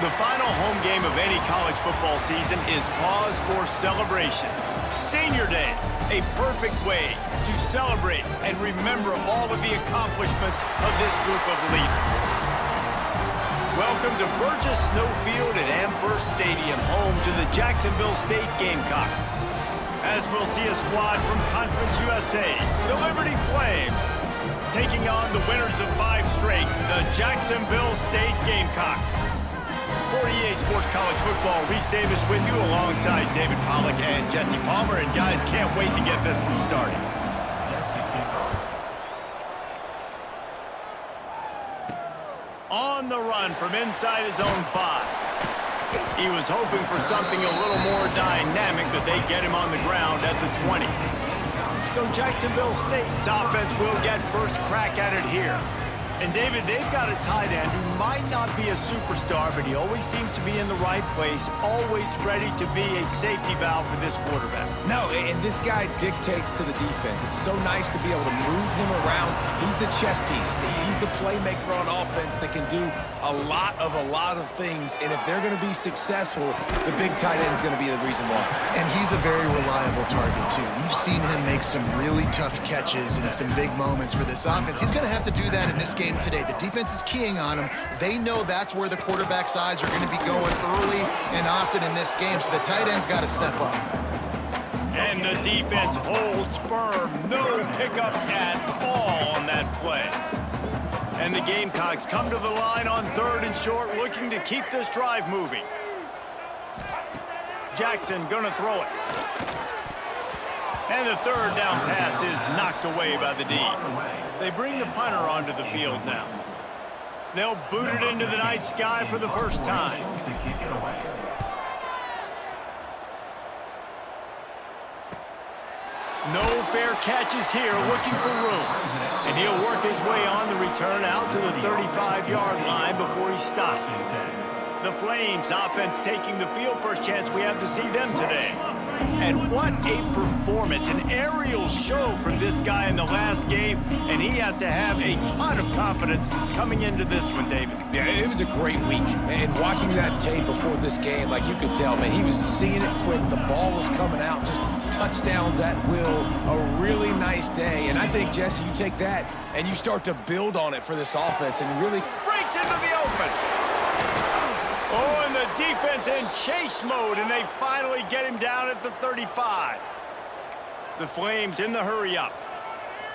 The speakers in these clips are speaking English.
The final home game of any college football season is cause for celebration. Senior Day, a perfect way to celebrate and remember all of the accomplishments of this group of leaders. Welcome to Burgess Snowfield at Amherst Stadium, home to the Jacksonville State Gamecocks. As we'll see a squad from Conference USA, the Liberty Flames, taking on the winners of 5 straight, the Jacksonville State Gamecocks. For EA Sports College Football, Reese Davis with you alongside David Pollack and Jesse Palmer. And guys, can't wait to get this one started. On the run from inside his own 5. He was hoping for something a little more dynamic, but they get him on the ground at the 20. So Jacksonville State's offense will get first crack at it here. And David, they've got a tight end who might not be a superstar, but he always seems to be in the right place, always ready to be a safety valve for this quarterback. No, and this guy dictates to the defense. It's so nice to be able to move him around. He's the chess piece. He's the playmaker on offense that can do a lot of things. And if they're going to be successful, the big tight end's going to be the reason why. And he's a very reliable target, too. We've seen him make some really tough catches in some big moments for this offense. He's going to have to do that in this game today. The defense is keying on him. They know that's where the quarterback's eyes are going to be going early and often in this game, so the tight end's got to step up. And the defense holds firm. No pickup at all on that play. And the Gamecocks come to the line on 3rd and short, looking to keep this drive moving. Jackson gonna throw it. And the 3rd down pass is knocked away by the D. They bring the punter onto the field now. They'll boot it into the night sky for the first time. No fair catches here, looking for room. And he'll work his way on the return out to the 35-yard line before he's stopped. The Flames offense taking the field. First chance we have to see them today. And what a performance, an aerial show from this guy in the last game, and he has to have a ton of confidence coming into this one, David. Yeah, it was a great week, and watching that tape before this game, like you could tell, man, he was seeing it quick, the ball was coming out, just touchdowns at will, a really nice day, and I think, Jesse, you take that and you start to build on it for this offense and really breaks into the open. Oh, and the defense in chase mode, and they finally get him down at the 35. The Flames in the hurry-up.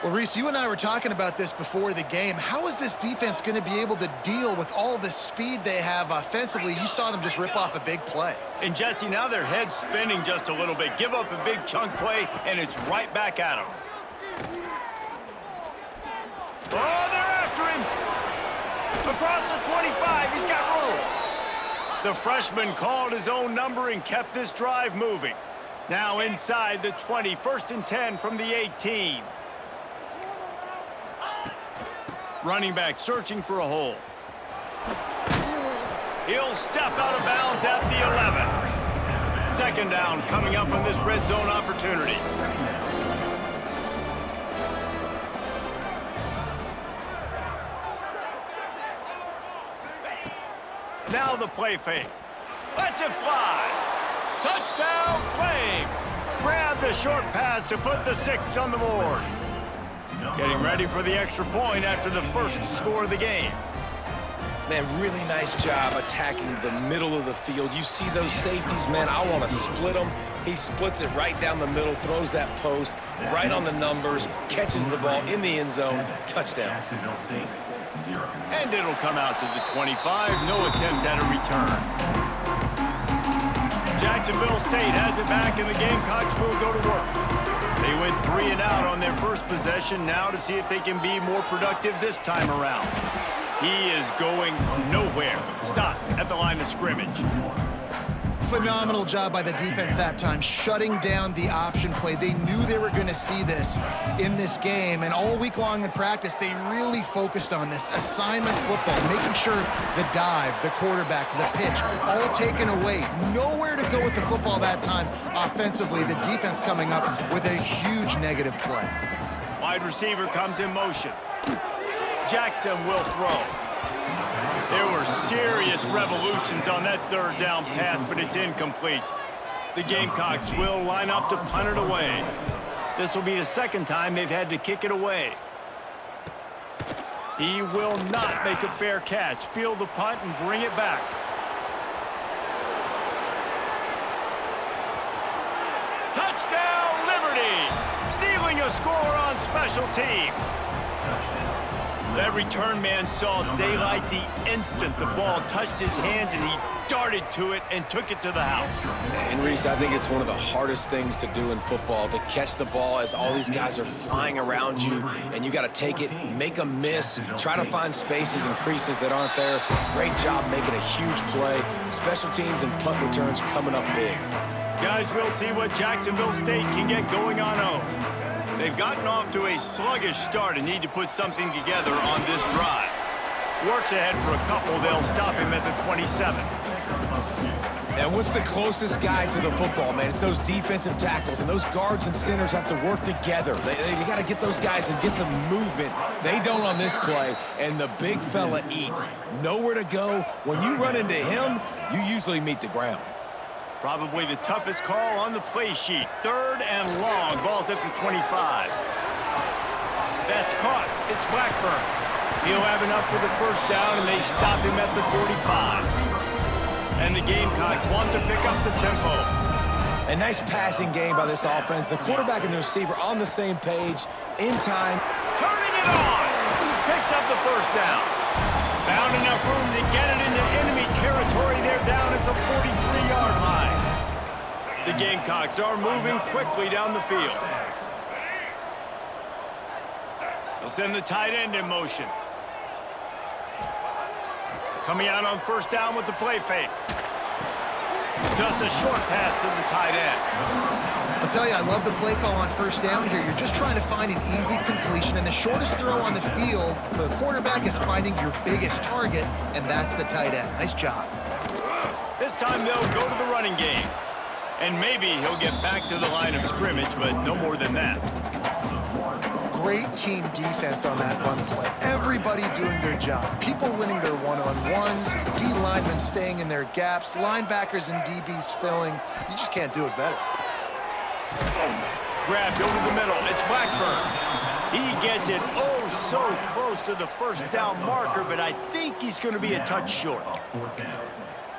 Well, Reese, you and I were talking about this before the game. How is this defense going to be able to deal with all the speed they have offensively? You saw them just rip off a big play. And, Jesse, now their head's spinning just a little bit. Give up a big chunk play, and it's right back at them. Oh, they're after him. Across the 25, he's got room. The freshman called his own number and kept this drive moving. Now inside the 20, 1st and 10 from the 18. Running back searching for a hole. He'll step out of bounds at the 11. 2nd down coming up on this red zone opportunity. Now the play fake. Lets it fly. Touchdown, Flames. Grab the short pass to put the 6 on the board. Getting ready for the extra point after the first score of the game. Man, really nice job attacking the middle of the field. You see those safeties, man, I want to split them. He splits it right down the middle, throws that post, right on the numbers, catches the ball in the end zone, touchdown. And it'll come out to the 25, no attempt at a return. Jacksonville State has it back, and the Gamecocks will go to work. They went 3 and out on their first possession, now to see if they can be more productive this time around. He is going nowhere. Stop at the line of scrimmage. Phenomenal job by the defense that time, shutting down the option play. They knew they were going to see this in this game, and all week long in practice, they really focused on this assignment football, making sure the dive, the quarterback, the pitch, all taken away. Nowhere to go with the football that time offensively. The defense coming up with a huge negative play. Wide receiver comes in motion. Jackson will throw. There were serious revolutions on that third down pass, but it's incomplete. The Gamecocks will line up to punt it away. This will be the second time they've had to kick it away. He will not make a fair catch. Field the punt and bring it back. Touchdown, Liberty! Stealing a score on special teams. That return man saw daylight the instant the ball touched his hands, and he darted to it and took it to the house. And Reese, I think it's one of the hardest things to do in football, to catch the ball as all these guys are flying around you, and you got to take it, make a miss, try to find spaces and creases that aren't there. Great job making a huge play. Special teams and punt returns coming up big. Guys, we'll see what Jacksonville State can get going on home. They've gotten off to a sluggish start and need to put something together on this drive. Works ahead for a couple. They'll stop him at the 27. And what's the closest guy to the football, man? It's those defensive tackles, and those guards and centers have to work together. They got to get those guys and get some movement. They don't on this play, and the big fella eats. Nowhere to go. When you run into him, you usually meet the ground. Probably the toughest call on the play sheet. Third and long. Ball's at the 25. That's caught. It's Blackburn. He'll have enough for the first down, and they stop him at the 45. And the Gamecocks want to pick up the tempo. A nice passing game by this offense. The quarterback and the receiver on the same page, in time. Turning it on. Picks up the first down. Found enough room to get it into enemy territory. They're down at the 43-yard line. The Gamecocks are moving quickly down the field. They'll send the tight end in motion. Coming out on first down with the play fake. Just a short pass to the tight end. I'll tell you, I love the play call on first down here. You're just trying to find an easy completion, and the shortest throw on the field for the quarterback is finding your biggest target, and that's the tight end. Nice job. This time they'll go to the running game. And maybe he'll get back to the line of scrimmage, but no more than that. Great team defense on that run play. Everybody doing their job. People winning their one-on-ones, D linemen staying in their gaps, linebackers and DBs filling. You just can't do it better. Grabbed over the middle. It's Blackburn. He gets it oh so close to the first down marker, but I think he's going to be a touch short.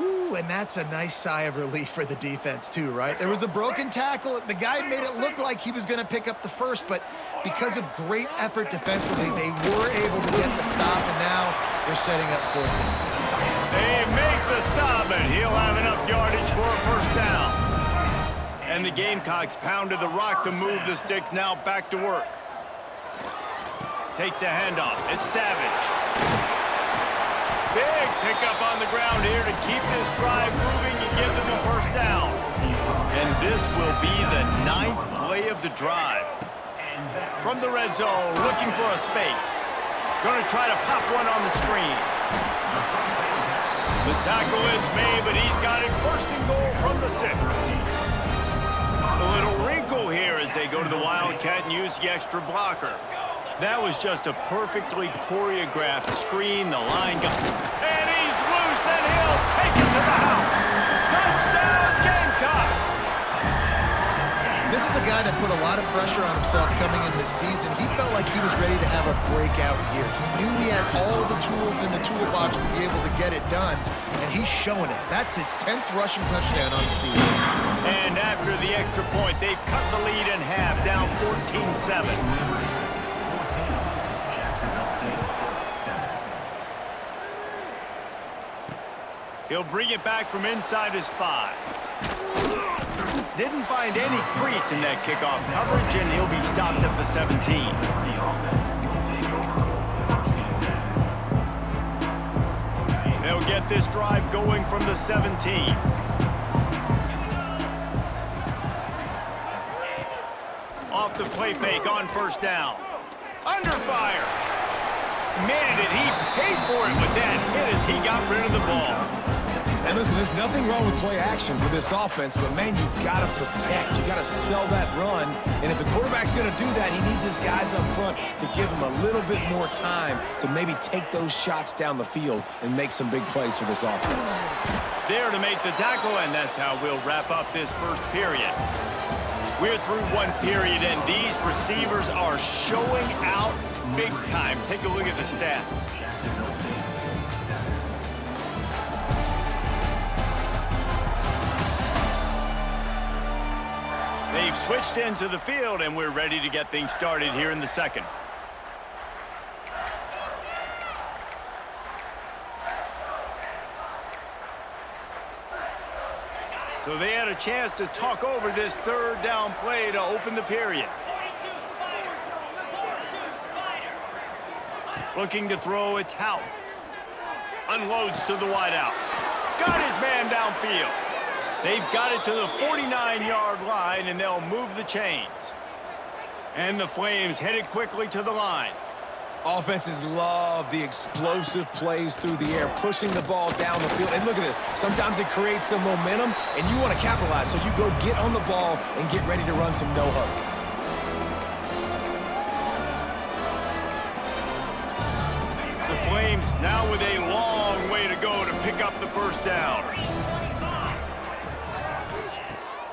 Ooh, and that's a nice sigh of relief for the defense too, right? There was a broken tackle. The guy made it look like he was going to pick up the first, but because of great effort defensively, they were able to get the stop, and now they're setting up fourth down. They make the stop, and he'll have enough yardage for a first down. And the Gamecocks pounded the rock to move the sticks, now back to work. Takes a handoff. It's Savage. Big pickup on the ground here to keep this drive moving and give them a first down. And this will be the 9th play of the drive. From the red zone, looking for a space. Going to try to pop one on the screen. The tackle is made, but he's got it first and goal from the 6. A little wrinkle here as they go to the Wildcat and use the extra blocker. That was just a perfectly choreographed screen. The line got... And he's loose, and he'll take it to the house. Touchdown, Gamecocks! This is a guy that put a lot of pressure on himself coming in this season. He felt like he was ready to have a breakout year. He knew he had all the tools in the toolbox to be able to get it done, and he's showing it. That's his 10th rushing touchdown on the season. And after the extra point, they've cut the lead in half, down 14-7. He'll bring it back from inside his 5. Didn't find any crease in that kickoff coverage, and he'll be stopped at the 17. They'll get this drive going from the 17. Off the play fake on first down. Under fire. Man, did he pay for it with that hit as he got rid of the ball. And listen, there's nothing wrong with play action for this offense, but man, you gotta protect. You gotta sell that run. And if the quarterback's gonna do that, he needs his guys up front to give him a little bit more time to maybe take those shots down the field and make some big plays for this offense. There to make the tackle, and that's how we'll wrap up this first period. We're through one period, and these receivers are showing out big time. Take a look at the stats. They've switched into the field, and we're ready to get things started here in the second. So they had a chance to talk over this third down play to open the period. Looking to throw, it's Howe. Unloads to the wideout. Got his man downfield. They've got it to the 49-yard line, and they'll move the chains. And the Flames headed quickly to the line. Offenses love the explosive plays through the air, pushing the ball down the field. And look at this. Sometimes it creates some momentum, and you want to capitalize. So you go get on the ball and get ready to run some no-huddle. The Flames now with a long way to go to pick up the first down.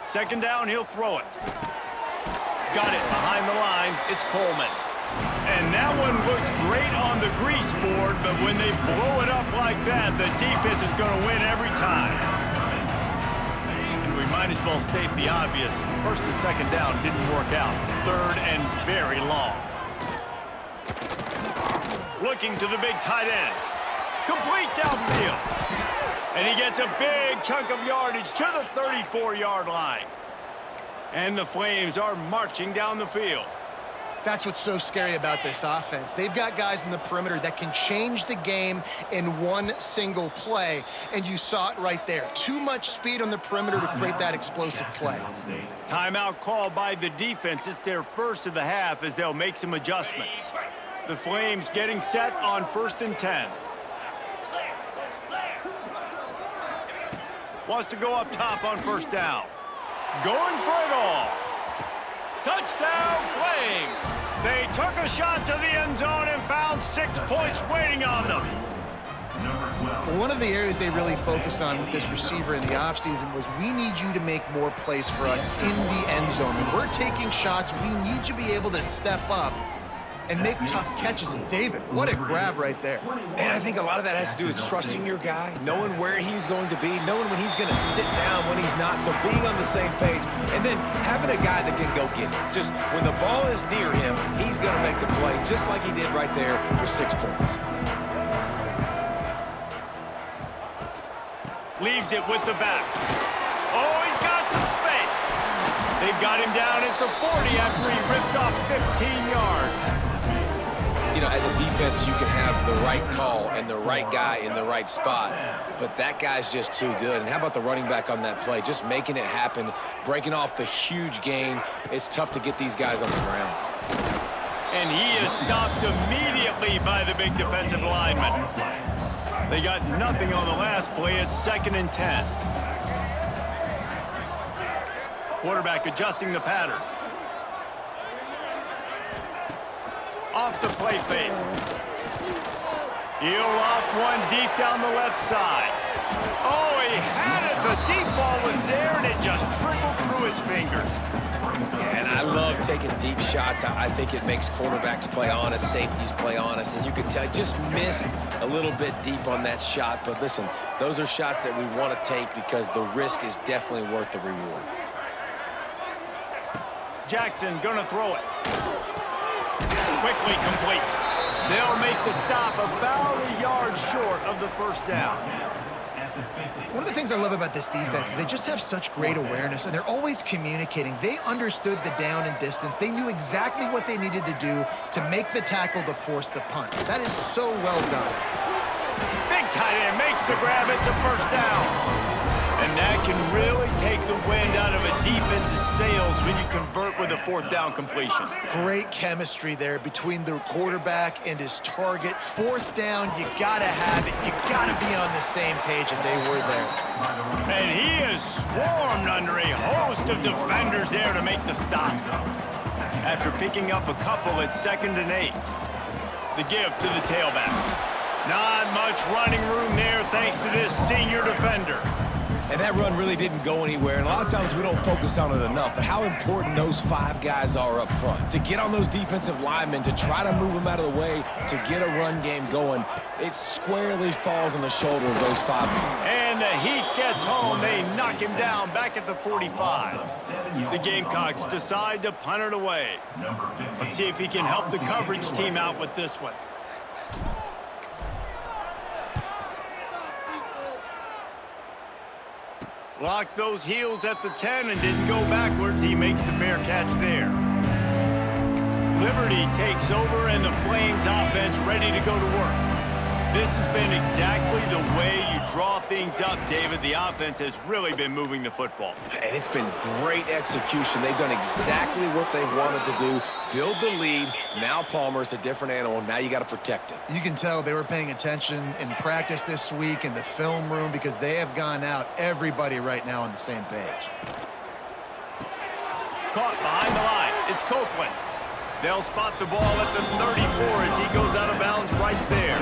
Second down, he'll throw it. Got it behind the line. It's Coleman. And that one looked great on the grease board, but when they blow it up like that, the defense is going to win every time. And we might as well state the obvious. First and second down didn't work out. Third and very long. Looking to the big tight end. Complete downfield. And he gets a big chunk of yardage to the 34-yard line. And the Flames are marching down the field. That's what's so scary about this offense. They've got guys in the perimeter that can change the game in one single play, and you saw it right there. Too much speed on the perimeter to create that explosive play. Timeout called by the defense. It's their first of the half as they'll make some adjustments. The Flames getting set on 1st and 10. Wants to go up top on first down. Going for it all. Touchdown, Flames! They took a shot to the end zone and found 6 points waiting on them. One of the areas they really focused on with this receiver in the offseason was we need you to make more plays for us in the end zone. When we're taking shots, we need you to be able to step up and make tough catches. And David, what a grab right there. And I think a lot of that has to do with trusting your guy, knowing where he's going to be, knowing when he's going to sit down, when he's not, so being on the same page, and then having a guy that can go get it. Just when the ball is near him, he's going to make the play just like he did right there for 6 points. Leaves it with the back. Oh, he's got some space. They've got him down at the 40 after he ripped off 15 yards. You know, as a defense, you can have the right call and the right guy in the right spot, but that guy's just too good. And how about the running back on that play? Just making it happen, breaking off the huge gain. It's tough to get these guys on the ground. And he is stopped immediately by the big defensive lineman. They got nothing on the last play. It's 2nd and 10. Quarterback adjusting the pattern. Off the play fake. He'll off one deep down the left side. Oh, he had it. The deep ball was there, and it just trickled through his fingers. Yeah, and I love taking deep shots. I think it makes quarterbacks play honest, safeties play honest, and you can tell just missed a little bit deep on that shot. But listen, those are shots that we want to take because the risk is definitely worth the reward. Jackson gonna throw it. Quickly complete. They'll make the stop about a yard short of the first down. One of the things I love about this defense is they just have such great awareness, and they're always communicating. They understood the down and distance. They knew exactly what they needed to do to make the tackle to force the punt. That is so well done. Big tight end makes the grab. It's a first down. And that can really take the wind out of a defense's sails when you convert with a fourth down completion. Great chemistry there between the quarterback and his target. Fourth down, you gotta have it. You gotta be on the same page, and they were there. And he is swarmed under a host of defenders there to make the stop. After picking up a couple at 2nd and 8. The give to the tailback. Not much running room there thanks to this senior defender. And that run really didn't go anywhere, and a lot of times we don't focus on it enough, but how important those 5 guys are up front. To get on those defensive linemen, to try to move them out of the way, to get a run game going, it squarely falls on the shoulder of those 5 men. And the heat gets home. They knock him down back at the 45. The Gamecocks decide to punt it away. Let's see if he can help the coverage team out with this one. Locked those heels at the 10 and didn't go backwards. He makes the fair catch there. Liberty takes over and the Flames offense ready to go to work. This has been exactly the way you draw things up, David. The offense has really been moving the football. And it's been great execution. They've done exactly what they've wanted to do. Build the lead. Now Palmer's a different animal. Now you got to protect it. You can tell they were paying attention in practice this week in the film room because they have gone out, everybody right now on the same page. Caught behind the line. It's Copeland. They'll spot the ball at the 34 as he goes out of bounds right there.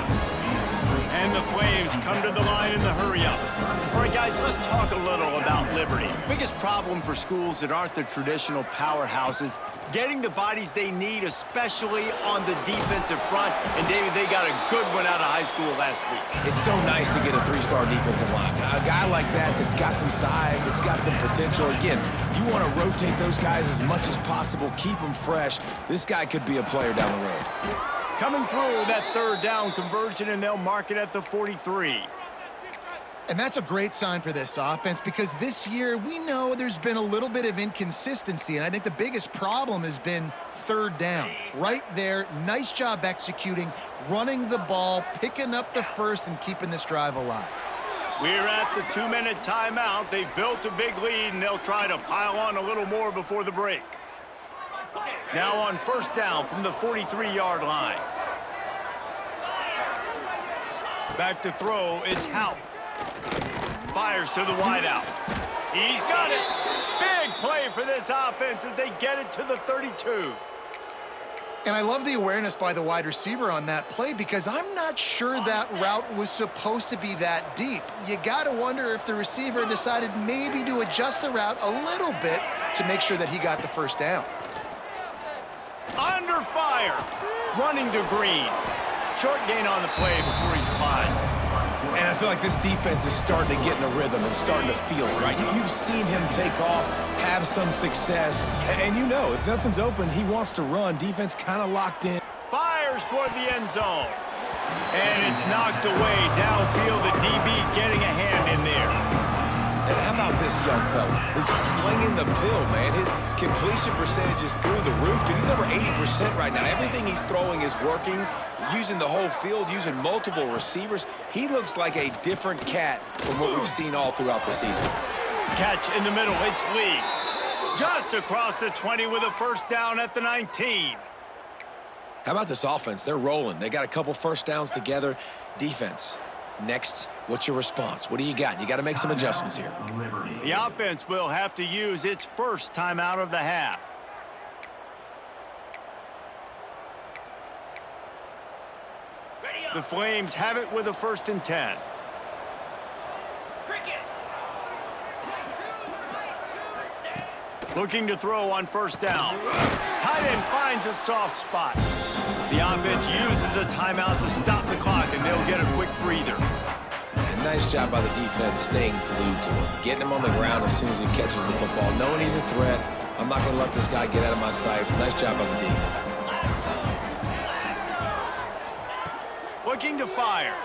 And the Flames come to the line in the hurry-up. All right, guys, let's talk a little about Liberty. Biggest problem for schools that aren't the traditional powerhouses, getting the bodies they need, especially on the defensive front. And, David, they got a good one out of high school last week. It's so nice to get a 3-star defensive lineman. A guy like that's got some size, that's got some potential. Again, you want to rotate those guys as much as possible, keep them fresh. This guy could be a player down the road. Coming through that 3rd down conversion, and they'll mark it at the 43. And that's a great sign for this offense because this year we know there's been a little bit of inconsistency, and I think the biggest problem has been 3rd down. Right there, nice job executing, running the ball, picking up the first, and keeping this drive alive. We're at the 2-minute timeout. They've built a big lead, and they'll try to pile on a little more before the break. Now on 1st down from the 43-yard line. Back to throw, it's Houck. Fires to the wideout. He's got it. Big play for this offense as they get it to the 32. And I love the awareness by the wide receiver on that play because I'm not sure that route was supposed to be that deep. You got to wonder if the receiver decided maybe to adjust the route a little bit to make sure that he got the 1st down. Under fire. Running to Green. Short gain on the play before he slides. And I feel like this defense is starting to get in a rhythm and starting to feel it, right? You've seen him take off, have some success, and you know, if nothing's open, he wants to run. Defense kind of locked in. Fires toward the end zone. And it's knocked away downfield. The DB getting a hand in there. And how about this young fella? He's slinging the pill, man. His completion percentage is through the roof, dude. He's over 80% right now. Everything he's throwing is working, using the whole field, using multiple receivers. He looks like a different cat from what we've seen all throughout the season. Catch in the middle. It's Lee. Just across the 20 with a 1st down at the 19. How about this offense? They're rolling. They got a couple 1st downs together. Defense. Next, what's your response? What do you got? You got to make some adjustments here. The offense will have to use its 1st timeout of the half. The Flames have it with a 1st and 10. Looking to throw on 1st down. Tight end finds a soft spot. The offense uses a timeout to stop the clock, and they'll get a quick breather. And nice job by the defense staying glued to him, getting him on the ground as soon as he catches the football, knowing he's a threat. I'm not going to let this guy get out of my sights. Nice job by the D. Looking to fire.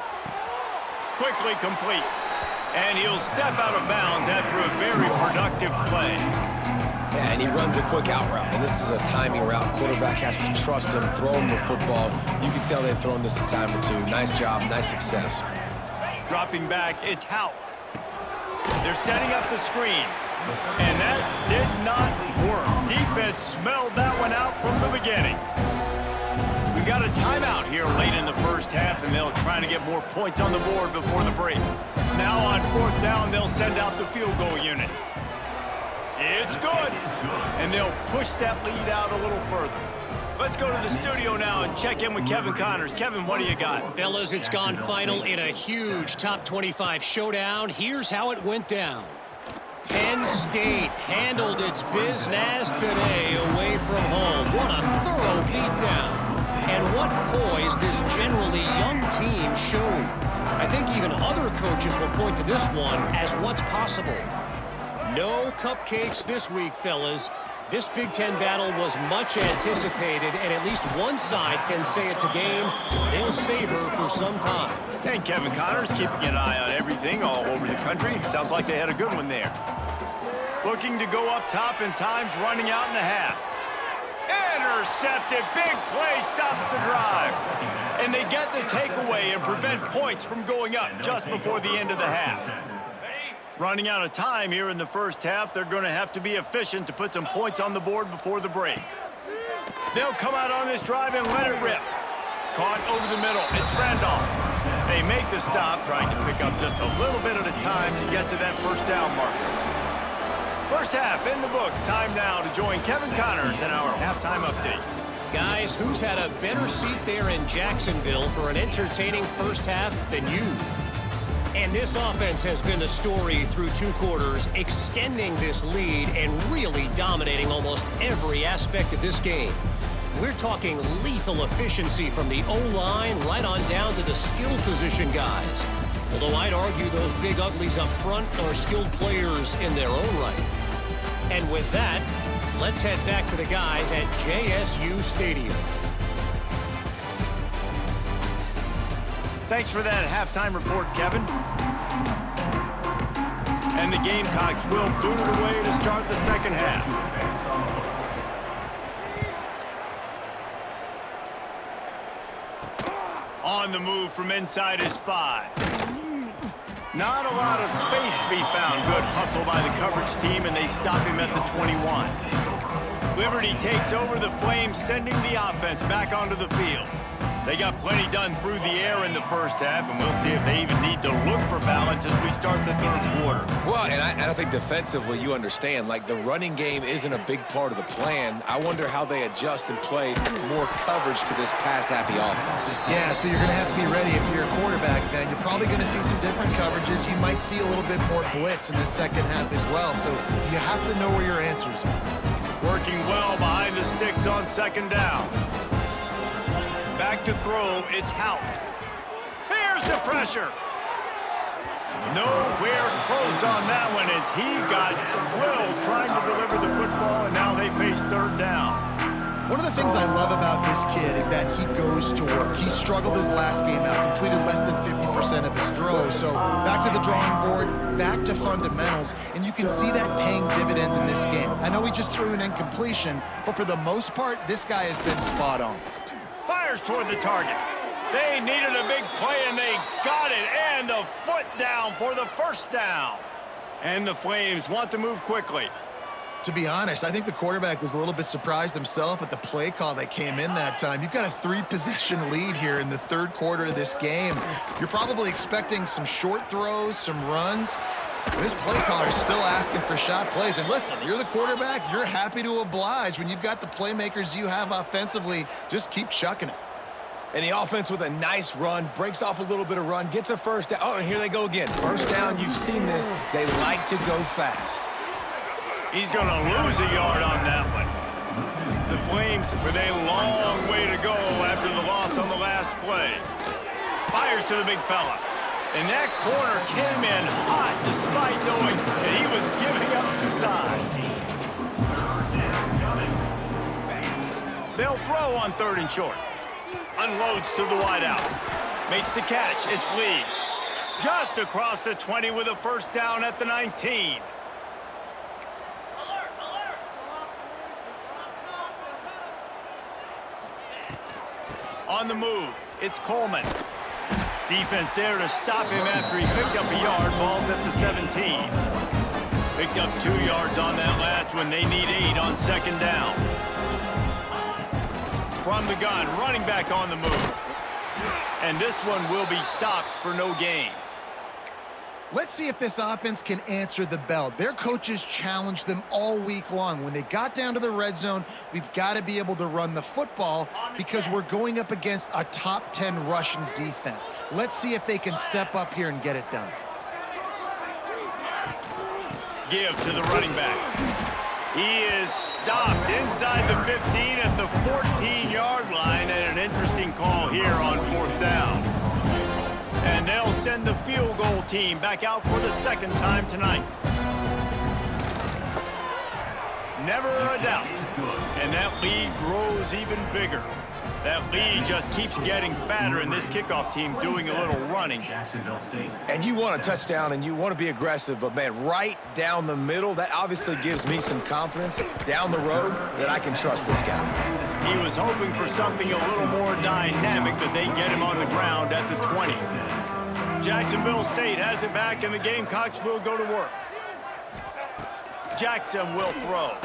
Quickly complete. And he'll step out of bounds after a very productive play. Yeah, and he runs a quick out route, and this is a timing route. Quarterback has to trust him, throw him the football. You can tell they've thrown this a time or two. Nice job, nice success. Dropping back, it's Houck. They're setting up the screen, and that did not work. defense smelled that one out from the beginning. We've got a timeout here late in the first half, and they'll try to get more points on the board before the break. Now on 4th down, they'll send out the field goal unit. It's good. And they'll push that lead out a little further. Let's go to the studio now and check in with Kevin Connors. Kevin, what do you got? Fellas, it's gone final in a huge top 25 showdown. Here's how it went down. Penn State handled its business today away from home. What a thorough beatdown. And what poise this generally young team showed. I think even other coaches will point to this one as what's possible. No cupcakes this week, fellas. This Big Ten battle was much anticipated, and at least one side can say it's a game they'll savor for some time. And Kevin Connors keeping an eye on everything all over the country. Sounds like they had a good one there. Looking to go up top, and time's running out in the half. Intercepted. Big play stops the drive. And they get the takeaway and prevent points from going up just before the end of the half. Running out of time here in the first half, they're going to have to be efficient to put some points on the board before the break. They'll come out on this drive and let it rip. Caught over the middle. It's Randolph. They make the stop, trying to pick up just a little bit at a time to get to that first down marker. First half in the books. Time now to join Kevin Connors in our halftime update. Guys, who's had a better seat there in Jacksonville for an entertaining first half than you? And this offense has been the story through 2 quarters, extending this lead and really dominating almost every aspect of this game. We're talking lethal efficiency from the O-line right on down to the skill position guys. Although I'd argue those big uglies up front are skilled players in their own right. And with that, let's head back to the guys at JSU Stadium. Thanks for that halftime report, Kevin. And the Gamecocks will boot it away to start the second half. On the move from inside is 5. Not a lot of space to be found. Good hustle by the coverage team, and they stop him at the 21. Liberty takes over the Flames, sending the offense back onto the field. They got plenty done through the air in the first half, and we'll see if they even need to look for balance as we start the third quarter. Well, and I think defensively, you understand, like the running game isn't a big part of the plan. I wonder how they adjust and play more coverage to this pass-happy offense. Yeah, so you're going to have to be ready if you're a quarterback, then. You're probably going to see some different coverages. You might see a little bit more blitz in the second half as well, so you have to know where your answers are. Working well behind the sticks on second down. Back to throw, it's Hout. Here's the pressure. Nowhere close on that one as he got drilled trying to deliver the football, and now they face third down. One of the things I love about this kid is that he goes to work. He struggled his last game out, completed less than 50% of his throws. So back to the drawing board, back to fundamentals, and you can see that paying dividends in this game. I know he just threw an incompletion, but for the most part, this guy has been spot on. Fires toward the target. They needed a big play, and they got it. And the foot down for the first down. And the Flames want to move quickly. To be honest, I think the quarterback was a little bit surprised himself at the play call that came in that time. You've got a 3-possession lead here in the third quarter of this game. You're probably expecting some short throws, some runs. This play caller is still asking for shot plays. And listen, you're the quarterback. You're happy to oblige. When you've got the playmakers you have offensively, just keep chucking it. And the offense with a nice run, breaks off a little bit of run, gets a first down. Oh, and here they go again. First down, you've seen this. They like to go fast. He's going to lose a yard on that one. The Flames with a long way to go after the loss on the last play. Fires to the big fella. And that corner came in hot despite knowing that he was giving up some size. They'll throw on third and short. Unloads to the wideout. Makes the catch. It's Lee. Just across the 20 with a first down at the 19. On the move, it's Coleman. Defense there to stop him after he picked up a yard. Ball's at the 17. Picked up 2 yards on that last one. They need 8 on second down. From the gun, running back on the move. And this one will be stopped for no gain. Let's see if this offense can answer the bell. Their coaches challenged them all week long. When they got down to the red zone, we've got to be able to run the football because we're going up against a top 10 rushing defense. Let's see if they can step up here and get it done. Give to the running back. He is stopped inside the 15 at the 14-yard line, and an interesting call here on 4th down. And they'll send the field goal team back out for the second time tonight. Never a doubt. And that lead grows even bigger. That lead just keeps getting fatter, and this kickoff team doing a little running. And you want a touchdown, and you want to be aggressive, but, man, right down the middle, that obviously gives me some confidence down the road that I can trust this guy. He was hoping for something a little more dynamic, but they get him on the ground at the 20. Jacksonville State has it back, and the Gamecocks will go to work. Jackson will throw.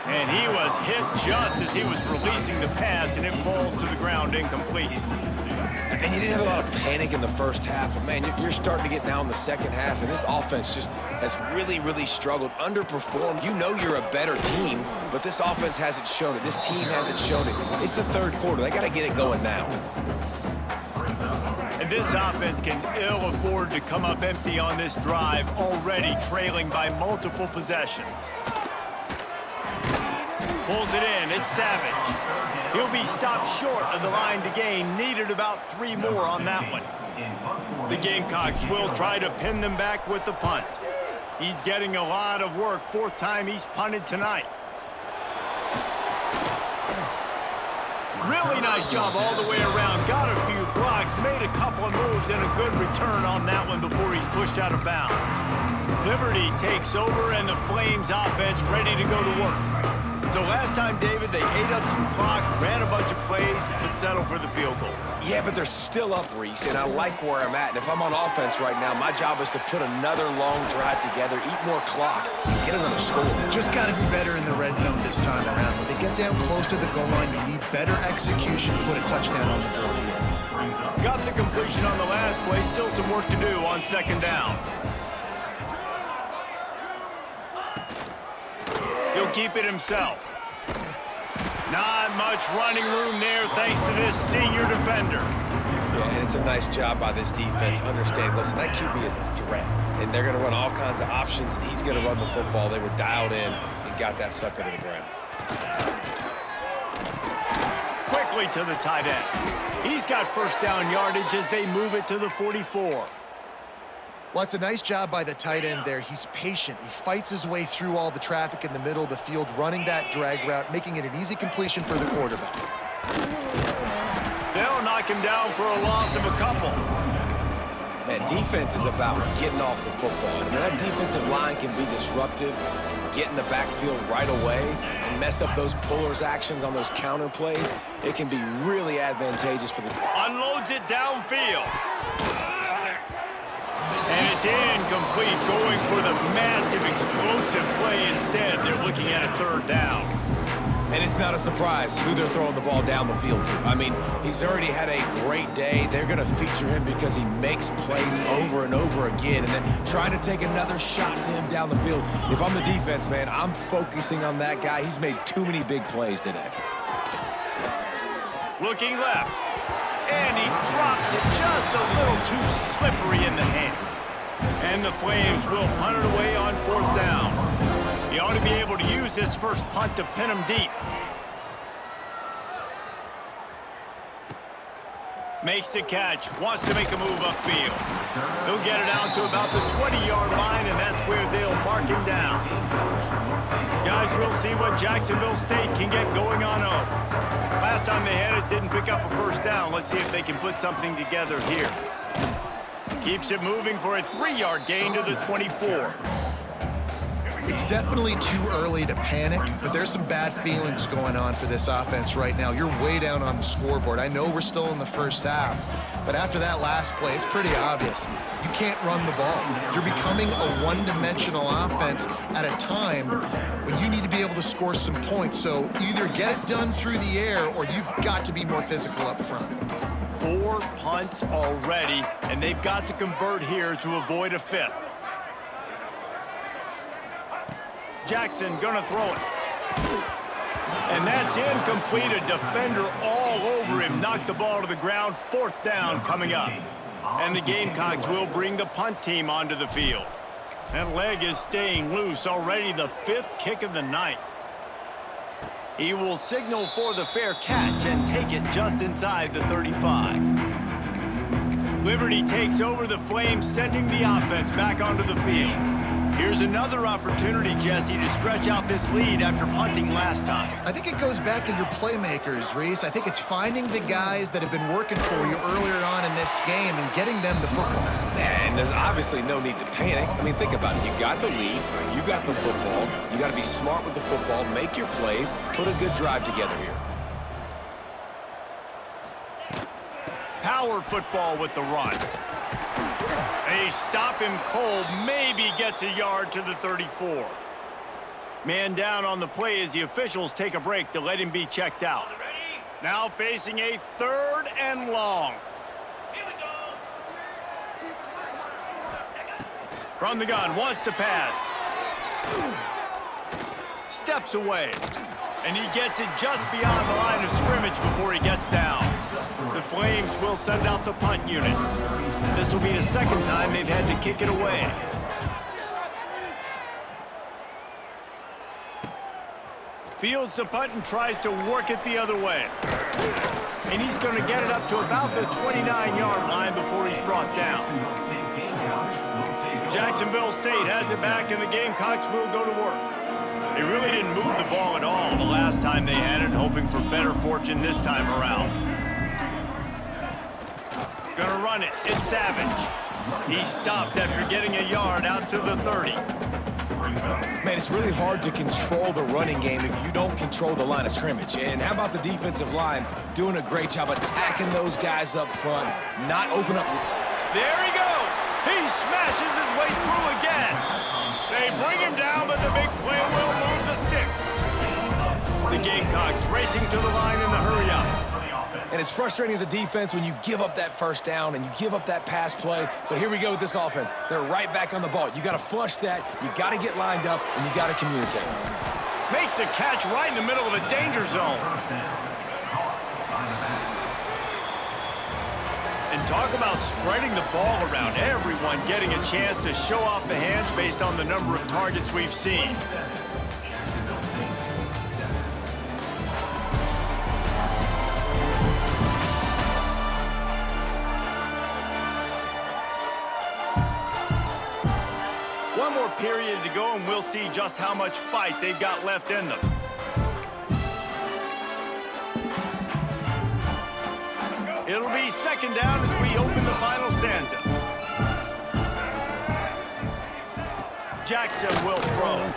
And he was hit just as he was releasing the pass, and it falls to the ground incomplete. And you didn't have a lot of panic in the first half, but, man, you're starting to get now in the second half, and this offense just has really, really struggled, underperformed. You know you're a better team, but this offense hasn't shown it. This team hasn't shown it. It's the third quarter. They got to get it going now. And this offense can ill afford to come up empty on this drive, already trailing by multiple possessions. Pulls it in. It's Savage. He'll be stopped short of the line to gain. Needed about 3 more on that one. The Gamecocks will try to pin them back with the punt. He's getting a lot of work. 4th time he's punted tonight. Really nice job all the way around. Got a few blocks, made a couple of moves, and a good return on that one before he's pushed out of bounds. Liberty takes over, and the Flames offense ready to go to work. So last time, David, they ate up some clock, ran a bunch of plays, but settled for the field goal. Yeah, but they're still up, Reese, and I like where I'm at. And if I'm on offense right now, my job is to put another long drive together, eat more clock, and get another score. Just got to be better in the red zone this time around. When they get down close to the goal line, you need better execution to put a touchdown on the board here. Got the completion on the last play. Still some work to do on second down. He'll keep it himself. Not much running room there thanks to this senior defender. Yeah, and it's a nice job by this defense. Understand, listen, that QB is a threat. And they're going to run all kinds of options, and he's going to run the football. They were dialed in and got that sucker to the ground. Quickly to the tight end. He's got first down yardage as they move it to the 44. Well, it's a nice job by the tight end there. He's patient. He fights his way through all the traffic in the middle of the field, running that drag route, making it an easy completion for the quarterback. They'll knock him down for a loss of a couple. Man, defense is about getting off the football. And that defensive line can be disruptive, get in the backfield right away, and mess up those pullers actions on those counter plays. It can be really advantageous for the... Unloads it downfield. And it's incomplete, going for the massive explosive play instead. They're looking at a 3rd down. And it's not a surprise who they're throwing the ball down the field to. I mean, he's already had a great day. They're going to feature him because he makes plays over and over again, and then try to take another shot to him down the field. If I'm the defense, man, I'm focusing on that guy. He's made too many big plays today. Looking left. And he drops it just a little too slippery in the hands. And the Flames will punt it away on 4th down. He ought to be able to use this first punt to pin him deep. Makes the catch, wants to make a move upfield. He'll get it out to about the 20-yard line, and that's where they'll mark him down. Guys, we'll see what Jacksonville State can get going on home. Last time they had it, didn't pick up a first down. Let's see if they can put something together here. Keeps it moving for a 3-yard gain to the 24. It's definitely too early to panic, but there's some bad feelings going on for this offense right now. You're way down on the scoreboard. I know we're still in the first half, But after that last play, it's pretty obvious. You can't run the ball. You're becoming a one-dimensional offense at a time when you need to be able to score some points. So either get it done through the air or you've got to be more physical up front. 4 punts already, and they've got to convert here to avoid a 5th. Jackson gonna throw it. And that's incomplete. A defender all over him. Knocked the ball to the ground. 4th down coming up. And the Gamecocks will bring the punt team onto the field. That leg is staying loose. Already the 5th kick of the night. He will signal for the fair catch and take it just inside the 35. Liberty takes over the Flames, sending the offense back onto the field. Here's another opportunity, Jesse, to stretch out this lead after punting last time. I think it goes back to your playmakers, Reese. I think it's finding the guys that have been working for you earlier on in this game and getting them the football. And there's obviously no need to panic. I mean, think about it. You got the lead. You got the football. You got to be smart with the football, make your plays, put a good drive together here. Power football with the run. They stop him cold, maybe gets a yard to the 34. Man down on the play as the officials take a break to let him be checked out. Now facing a 3rd and long. From the gun, wants to pass. Steps away. And he gets it just beyond the line of scrimmage before he gets down. The Flames will send out the punt unit. This will be the 2nd time they've had to kick it away. Fields the punt and tries to work it the other way. And he's going to get it up to about the 29-yard line before he's brought down. Jacksonville State has it back, and the Gamecocks will go to work. They really didn't move the ball at all the last time they had it, hoping for better fortune this time around. Gonna run it. It's Savage. He stopped after getting a yard out to the 30. Man, it's really hard to control the running game if you don't control the line of scrimmage. And how about the defensive line doing a great job attacking those guys up front, not open up. There he goes. He smashes his way through again. They bring him down, but the big play will move the sticks. The Gamecocks racing to the line in the hurry-up. And it's frustrating as a defense when you give up that 1st down and you give up that pass play. But here we go with this offense. They're right back on the ball. You got to flush that. You got to get lined up, and you got to communicate. Makes a catch right in the middle of a danger zone. And talk about spreading the ball around. Everyone getting a chance to show off the hands based on the number of targets we've seen. One more period to go, and we'll see just how much fight they've got left in them. It'll be 2nd down as we open the final stanza. Jackson will throw.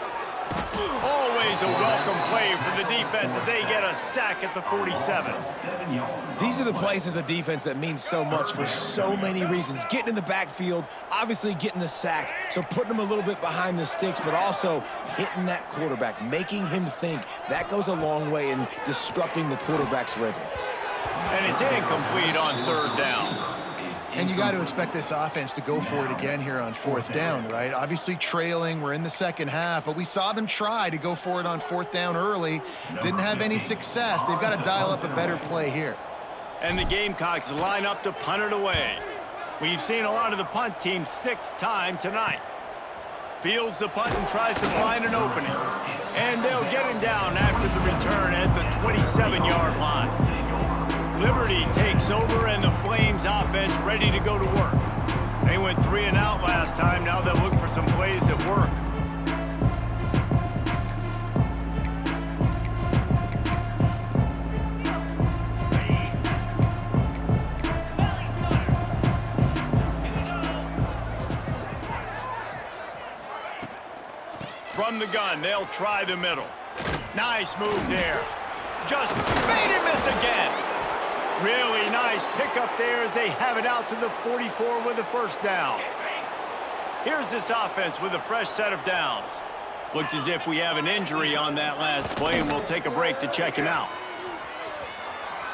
Always a welcome play for the defense as they get a sack at the 47. These are the plays as a defense that mean so much for so many reasons. Getting in the backfield, obviously getting the sack, so putting them a little bit behind the sticks, but also hitting that quarterback, making him think. That goes a long way in disrupting the quarterback's rhythm. And it's incomplete on 3rd down. And you got to expect this offense to go for it again here on 4th down, right? Obviously trailing, we're in the 2nd half, but we saw them try to go for it on 4th down early. Didn't have any success. They've got to dial up a better play here. And the Gamecocks line up to punt it away. We've seen a lot of the punt team 6th time tonight. Fields the punt and tries to find an opening. And they'll get him down after the return at the 27-yard line. Liberty takes over, and the Flames offense ready to go to work. They went 3 and out last time. Now they'll look for some plays that work. From the gun, they'll try the middle. Nice move there. Just made him miss again. Really nice pickup there as they have it out to the 44 with a first down. Here's this offense with a fresh set of downs. Looks as if we have an injury on that last play, and we'll take a break to check him out.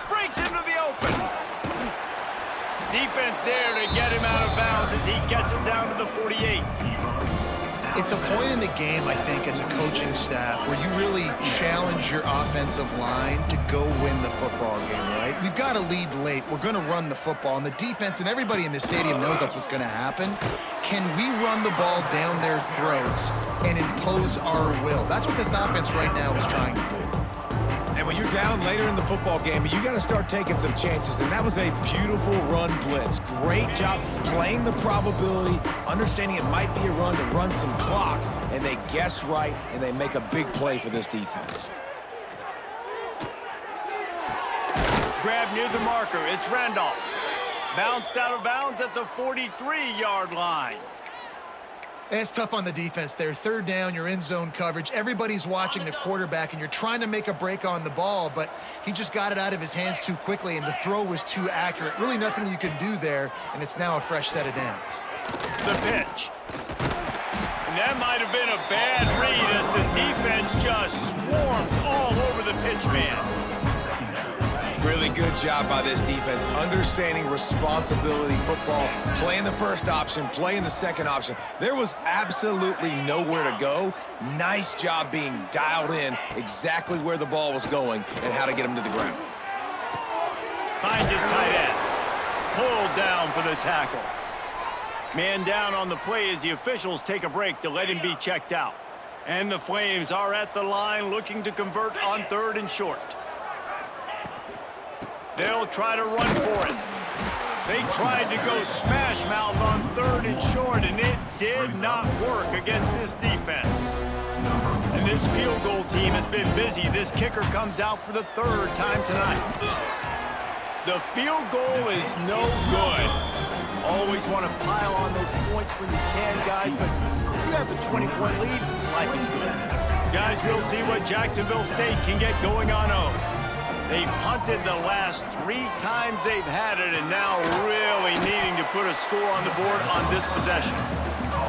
Breaks into the open. Defense there to get him out of bounds as he gets it down to the 48. It's a point in the game, I think, as a coaching staff where you really challenge your offensive line to go win the football game, right? We've got to lead late. We're going to run the football, and the defense and everybody in the stadium knows that's what's going to happen. Can we run the ball down their throats and impose our will? That's what this offense right now is trying to do. And when you're down later in the football game, you got to start taking some chances. And that was a beautiful run blitz. Great job playing the probability, understanding it might be a run to run some clock. And they guess right, and they make a big play for this defense. Grab near the marker. It's Randolph. Bounced out of bounds at the 43-yard line. It's tough on the defense there. Third down, you're in zone coverage. Everybody's watching the quarterback, and you're trying to make a break on the ball, but he just got it out of his hands too quickly, and the throw was too accurate. Really nothing you can do there, and it's now a fresh set of downs. The pitch. And that might have been a bad read as the defense just swarms all over the pitch man. Really good job by this defense, understanding responsibility football, playing the first option, playing the second option. There was absolutely nowhere to go. Nice job being dialed in exactly where the ball was going and how to get him to the ground. Finds his tight end. Pulled down for the tackle. Man down on the play as the officials take a break to let him be checked out. And the Flames are at the line looking to convert on 3rd and short. They'll try to run for it. They tried to go smash mouth on 3rd and short, and it did not work against this defense. And this field goal team has been busy. This kicker comes out for the 3rd time tonight. The field goal is no good. Always want to pile on those points when you can, guys, but you have a 20-point lead. Life is good. Guys, we'll see what Jacksonville State can get going on 0. They've punted the last 3 times they've had it, and now really needing to put a score on the board on this possession.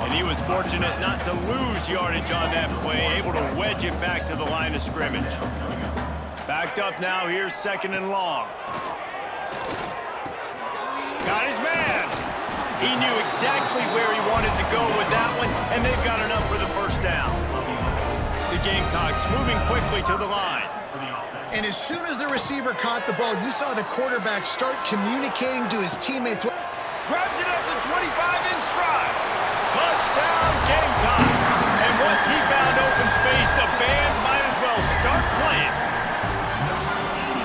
And he was fortunate not to lose yardage on that play, able to wedge it back to the line of scrimmage. Backed up now, here's 2nd and long. Got his man. He knew exactly where he wanted to go with that one, and they've got enough for the first down. The Gamecocks moving quickly to the line. And as soon as the receiver caught the ball, you saw the quarterback start communicating to his teammates. Grabs it at the 25 in stride. Touchdown, Gamecocks. And once he found open space, the band might as well start playing.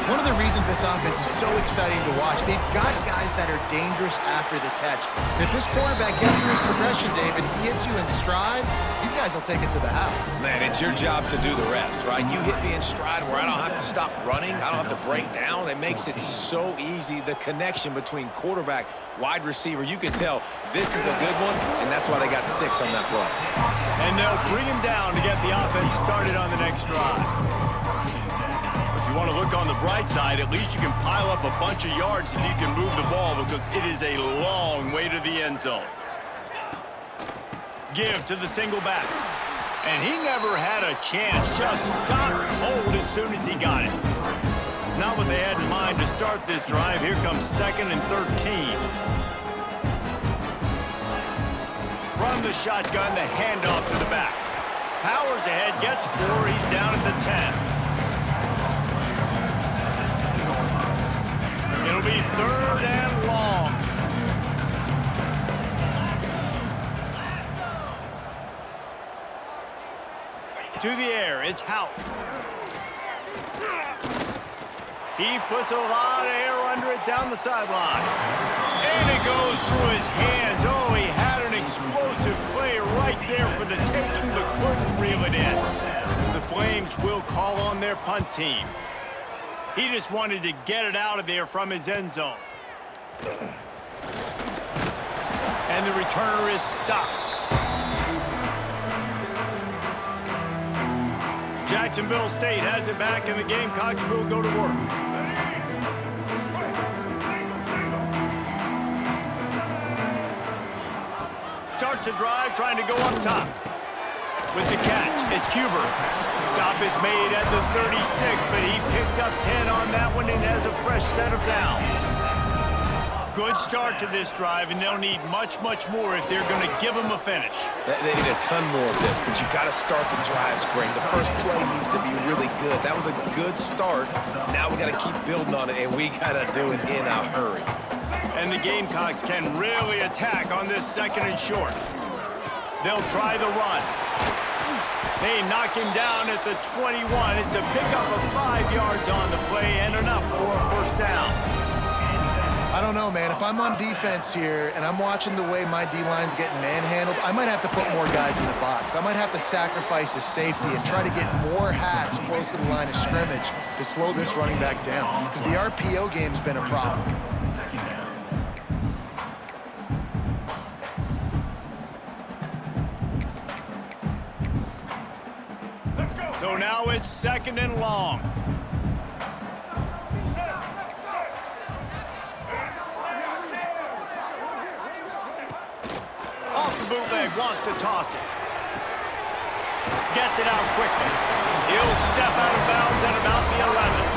One of the reasons this offense is so exciting to watch, they've got guys that are dangerous after the catch. And if this quarterback gets through his progression, David, he hits you in stride, these guys will take it to the house. Man, it's your job to do the rest, right? You hit me in stride where I don't have to stop running. I don't have to break down. It makes it so easy. The connection between quarterback, wide receiver, you can tell this is a good one, and that's why they got 6 on that play. And they'll bring him down to get the offense started on the next drive. If you want to look on the bright side, at least you can pile up a bunch of yards if you can move the ball, because it is a long way to the end zone. Give to the single back. And he never had a chance. Just stopped cold as soon as he got it. Not what they had in mind to start this drive. Here comes 2nd and 13. From the shotgun, the handoff to the back. Powers ahead, gets 4. He's down at the 10. It'll be 3rd and long. To the air, it's Hout. He puts a lot of air under it down the sideline. And it goes through his hands. Oh, he had an explosive play right there for the taking, but couldn't reel it in. The Flames will call on their punt team. He just wanted to get it out of there from his end zone. And the returner is stopped. Jacksonville State has it back, and the Gamecocks will go to work. starts a drive trying to go up top. With the catch, it's Cuber. Stop is made at the 36, but he picked up 10 on that one and has a fresh set of downs. Good start to this drive, and they'll need much, much more if they're going to give them a finish. They need a ton more of this, but you got to start the drives great. The first play needs to be really good. That was a good start. Now we got to keep building on it, and we got to do it in a hurry. And the Gamecocks can really attack on this 2nd and short. They'll try the run. They knock him down at the 21. It's a pickup of 5 yards on the play and enough for a first down. I don't know, man. If I'm on defense here and I'm watching the way my D-line's getting manhandled, I might have to put more guys in the box. I might have to sacrifice a safety and try to get more hats close to the line of scrimmage to slow this running back down, because the RPO game's been a problem. So now it's 2nd and long. Off the bootleg, wants to toss it. Gets it out quickly. He'll step out of bounds at about the 11.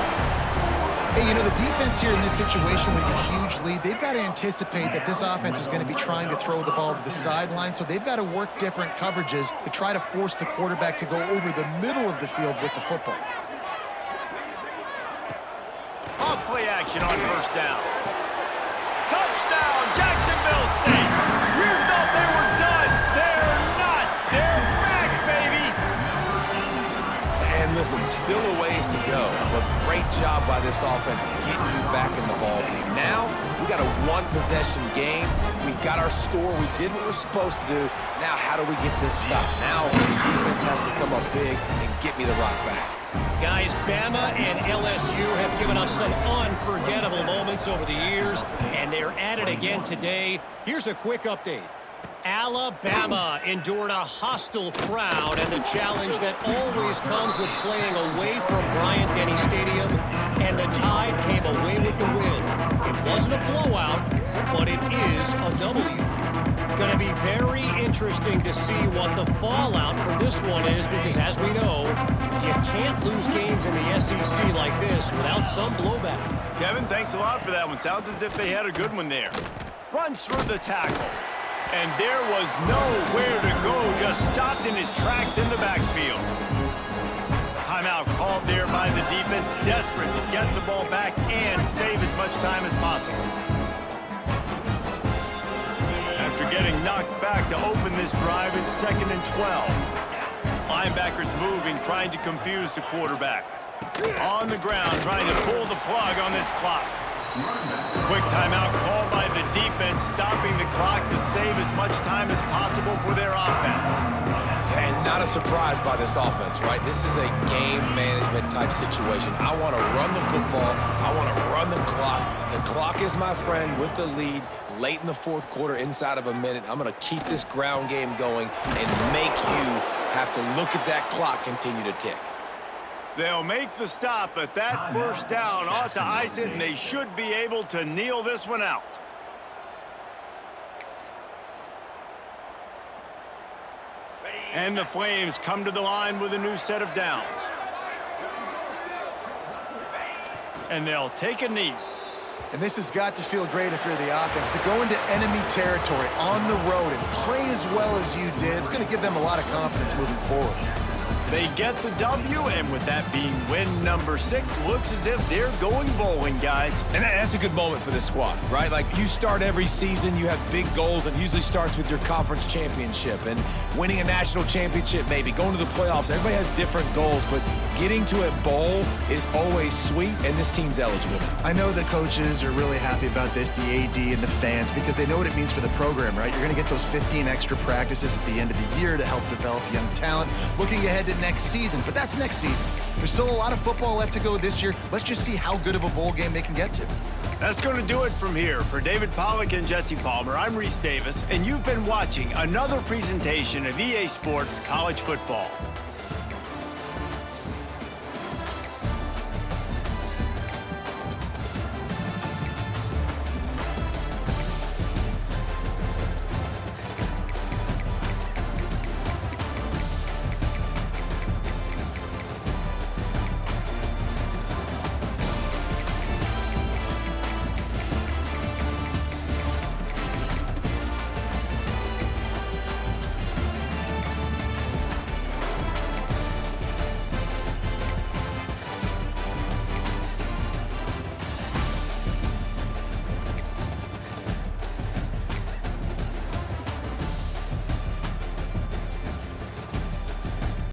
Hey, you know, the defense here in this situation with a huge lead, they've got to anticipate that this offense is going to be trying to throw the ball to the sideline, so they've got to work different coverages to try to force the quarterback to go over the middle of the field with the football. Off play action on first down. Touchdown, Jacksonville State. You thought they were done. They're not. They're back, baby. And listen, still a ways to go, but great job by this offense getting you back in the ball game. Now, we got a one-possession game. We got our score. We did what we're supposed to do. Now, how do we get this stopped? Now, the defense has to come up big and get me the rock back. Guys, Bama and LSU have given us some unforgettable moments over the years, and they're at it again today. Here's a quick update. Alabama endured a hostile crowd and the challenge that always comes with playing away from Bryant-Denny Stadium, and the Tide came away with the win. It wasn't a blowout, but it is a W. Going to be very interesting to see what the fallout from this one is, because as we know, you can't lose games in the SEC like this without some blowback. Kevin, thanks a lot for that one. Sounds as if they had a good one there. Runs through the tackle. And there was nowhere to go, just stopped in his tracks in the backfield. Timeout called there by the defense, desperate to get the ball back and save as much time as possible. After getting knocked back to open this drive, it's 2nd and 12. Linebackers moving, trying to confuse the quarterback. On the ground, trying to pull the plug on this clock. Quick timeout called by the defense, stopping the clock to save as much time as possible for their offense. And not a surprise by this offense, right? This is a game management type situation. I want to run the football. I want to run the clock. The clock is my friend with the lead late in the 4th quarter, inside of a minute. I'm going to keep this ground game going and make you have to look at that clock continue to tick. They'll make the stop, but that first down ought to ice it, and they should be able to kneel this one out. And the Flames come to the line with a new set of downs. And they'll take a knee. And this has got to feel great if you're the offense, to go into enemy territory on the road and play as well as you did. It's going to give them a lot of confidence moving forward. They get the W, and with that being win number 6, looks as if they're going bowling, guys. And that's a good moment for this squad, right? Like, you start every season, you have big goals, and usually starts with your conference championship and winning a national championship, maybe going to the playoffs. Everybody has different goals, but getting to a bowl is always sweet, and this team's eligible. I know the coaches are really happy about this, the AD and the fans, because they know what it means for the program, right? You're going to get those 15 extra practices at the end of the year to help develop young talent. Looking ahead to next season, but that's next season. There's still a lot of football left to go this year. Let's just see how good of a bowl game they can get to. That's going to do it from here. For David Pollack and Jesse Palmer, I'm Reese Davis, and you've been watching another presentation of EA Sports College Football.